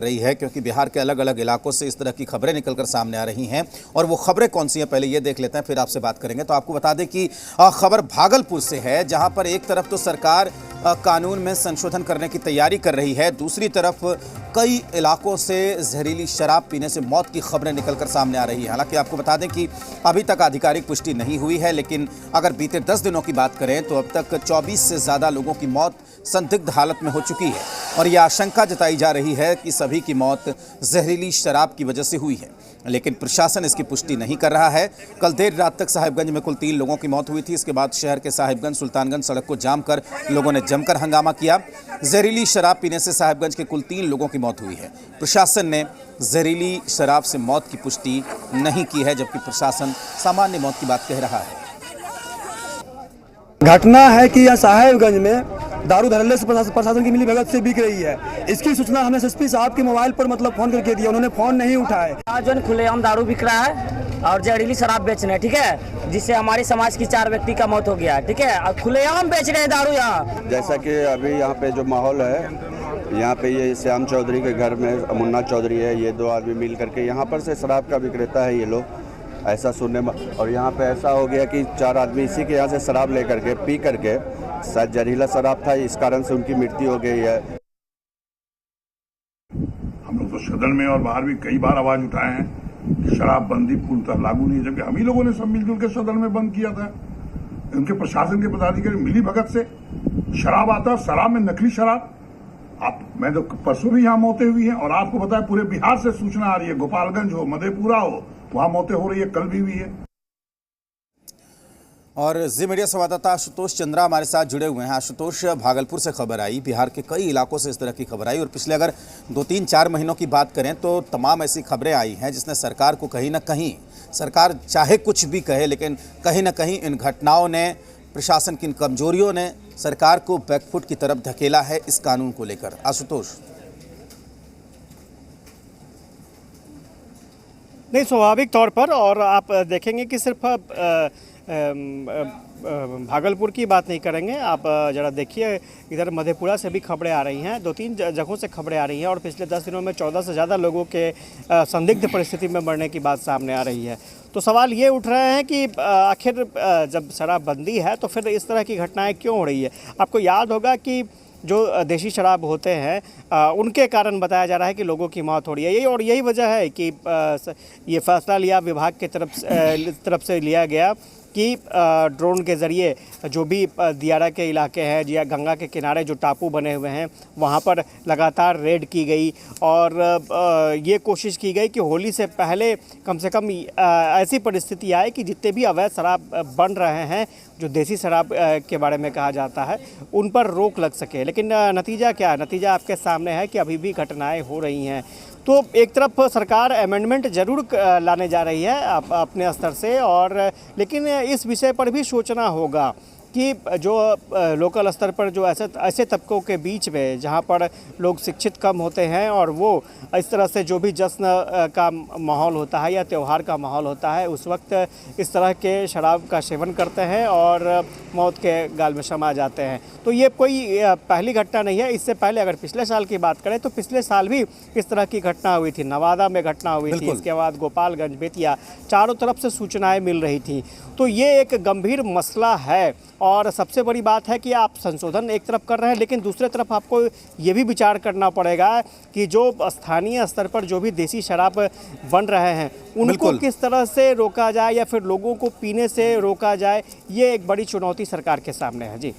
रही है, क्योंकि बिहार के अलग अलग इलाकों से इस तरह की खबरें निकलकर सामने आ रही हैं। और वो खबरें कौन सी हैं, पहले ये देख लेते हैं, फिर आपसे बात करेंगे। तो आपको बता दें कि खबर भागलपुर से है, जहां पर एक तरफ तो सरकार कानून में संशोधन करने की तैयारी कर रही है, दूसरी तरफ कई इलाकों से जहरीली शराब पीने से मौत की खबरें निकलकर सामने आ रही है। हालांकि आपको बता दें कि अभी तक आधिकारिक पुष्टि नहीं हुई है, लेकिन अगर बीते 10 दिनों की बात करें तो अब तक 24 से ज़्यादा लोगों की मौत संदिग्ध हालत में हो चुकी है। और यह आशंका जताई जा रही है कि सभी की मौत जहरीली शराब की वजह से हुई है, लेकिन प्रशासन इसकी पुष्टि नहीं कर रहा है। कल देर रात तक साहिबगंज में कुल 3 लोगों की मौत हुई थी। इसके बाद शहर के साहिबगंज सुल्तानगंज सड़क को जाम कर लोगों ने जमकर हंगामा किया। जहरीली शराब पीने से साहिबगंज के कुल 3 लोगों की मौत हुई है। प्रशासन ने जहरीली शराब से मौत की पुष्टि नहीं की है, जबकि प्रशासन सामान्य मौत की बात कह रहा है। घटना है कि यह साहिबगंज में दारू धड़ल्ले से प्रशासन की मिलीभगत से बिक रही है। इसकी सूचना हमने एसएसपी साहब के मोबाइल पर फोन करके दिया, उन्होंने फोन नहीं उठाए। आज जो खुलेआम दारू बिक रहा है और जहरीली शराब बेच रहे हैं, ठीक है, जिससे हमारे समाज की 4 व्यक्ति का मौत हो गया है, ठीक है। और खुलेआम बेच रहे हैं दारू यहाँ। जैसा कि अभी यहाँ पे जो माहौल है, यहाँ पे ये श्याम चौधरी के घर में मुन्ना चौधरी है, ये 2 आदमी मिल करके यहाँ पर से शराब का विक्रेता है ये लोग, ऐसा सुनने में। और यहाँ पे ऐसा हो गया कि 4 आदमी इसी के यहाँ से शराब ले करके पी करके, शायद जहरीला शराब था, इस कारण से उनकी मृत्यु हो गई है। हम लोग तो सदन में और बाहर भी कई बार आवाज उठाए हैं कि शराब बंदी पूर्णतः लागू नहीं है, जबकि हम ही लोगों ने सब मिलजुल के सदन में बंद किया था। उनके प्रशासन के पदाधिकारी मिली भगत से शराब आता, शराब में नकली शराब। मैं तो परसों भी यहाँ मौतें हुई हैं, और आपको बताया पूरे बिहार से सूचना आ रही है, गोपालगंज हो, मधेपुरा हो, वहां मौतें हो रही है, कल भी हुई है। और जी मीडिया संवाददाता आशुतोष चंद्रा हमारे साथ जुड़े हुए हैं। आशुतोष, भागलपुर से खबर आई, बिहार के कई इलाकों से इस तरह की खबर आई, और पिछले अगर 2-3-4 महीनों की बात करें तो तमाम ऐसी खबरें आई हैं जिसने सरकार को कहीं ना कहीं, सरकार चाहे कुछ भी कहे, लेकिन कहीं ना कहीं इन घटनाओं ने, प्रशासन की इन कमजोरियों ने सरकार को बैकफुट की तरफ धकेला है इस कानून को लेकर। आशुतोष। नहीं, स्वाभाविक तौर पर, और आप देखेंगे कि सिर्फ भागलपुर की बात नहीं करेंगे, आप ज़रा देखिए इधर मधेपुरा से भी खबरें आ रही हैं, 2-3 जगहों से खबरें आ रही हैं, और पिछले 10 दिनों में 14 से ज़्यादा लोगों के संदिग्ध परिस्थिति में मरने की बात सामने आ रही है। तो सवाल ये उठ रहे हैं कि आखिर जब शराबबंदी है तो फिर इस तरह की घटनाएं क्यों हो रही है। आपको याद होगा कि जो देसी शराब होते हैं उनके कारण बताया जा रहा है कि लोगों की मौत हो रही है। यही वजह है कि ये फैसला लिया विभाग के तरफ से लिया गया कि ड्रोन के ज़रिए जो भी दियारा के इलाके हैं या गंगा के किनारे जो टापू बने हुए हैं वहाँ पर लगातार रेड की गई, और ये कोशिश की गई कि होली से पहले कम से कम ऐसी परिस्थिति आए कि जितने भी अवैध शराब बन रहे हैं, जो देसी शराब के बारे में कहा जाता है, उन पर रोक लग सके। लेकिन नतीजा क्या है? नतीजा आपके सामने है कि अभी भी घटनाएँ हो रही हैं। तो एक तरफ सरकार अमेंडमेंट जरूर लाने जा रही है अपने स्तर से, और लेकिन इस विषय पर भी सोचना होगा कि जो लोकल स्तर पर जो ऐसे तबकों के बीच में जहां पर लोग शिक्षित कम होते हैं, और वो इस तरह से जो भी जश्न का माहौल होता है या त्यौहार का माहौल होता है, उस वक्त इस तरह के शराब का सेवन करते हैं और मौत के गाल में समा जाते हैं। तो ये कोई पहली घटना नहीं है। इससे पहले अगर पिछले साल की बात करें तो पिछले साल भी इस तरह की घटना हुई थी, नवादा में घटना हुई थी, इसके बाद गोपालगंज, बेतिया, चारों तरफ से सूचनाएं मिल रही थी। तो ये एक गंभीर मसला है, और सबसे बड़ी बात है कि आप संशोधन एक तरफ कर रहे हैं, लेकिन दूसरे तरफ आपको ये भी विचार करना पड़ेगा कि जो स्थानीय स्तर पर जो भी देसी शराब बन रहे हैं उनको किस तरह से रोका जाए या फिर लोगों को पीने से रोका जाए। ये एक बड़ी चुनौती सरकार के सामने है। जी।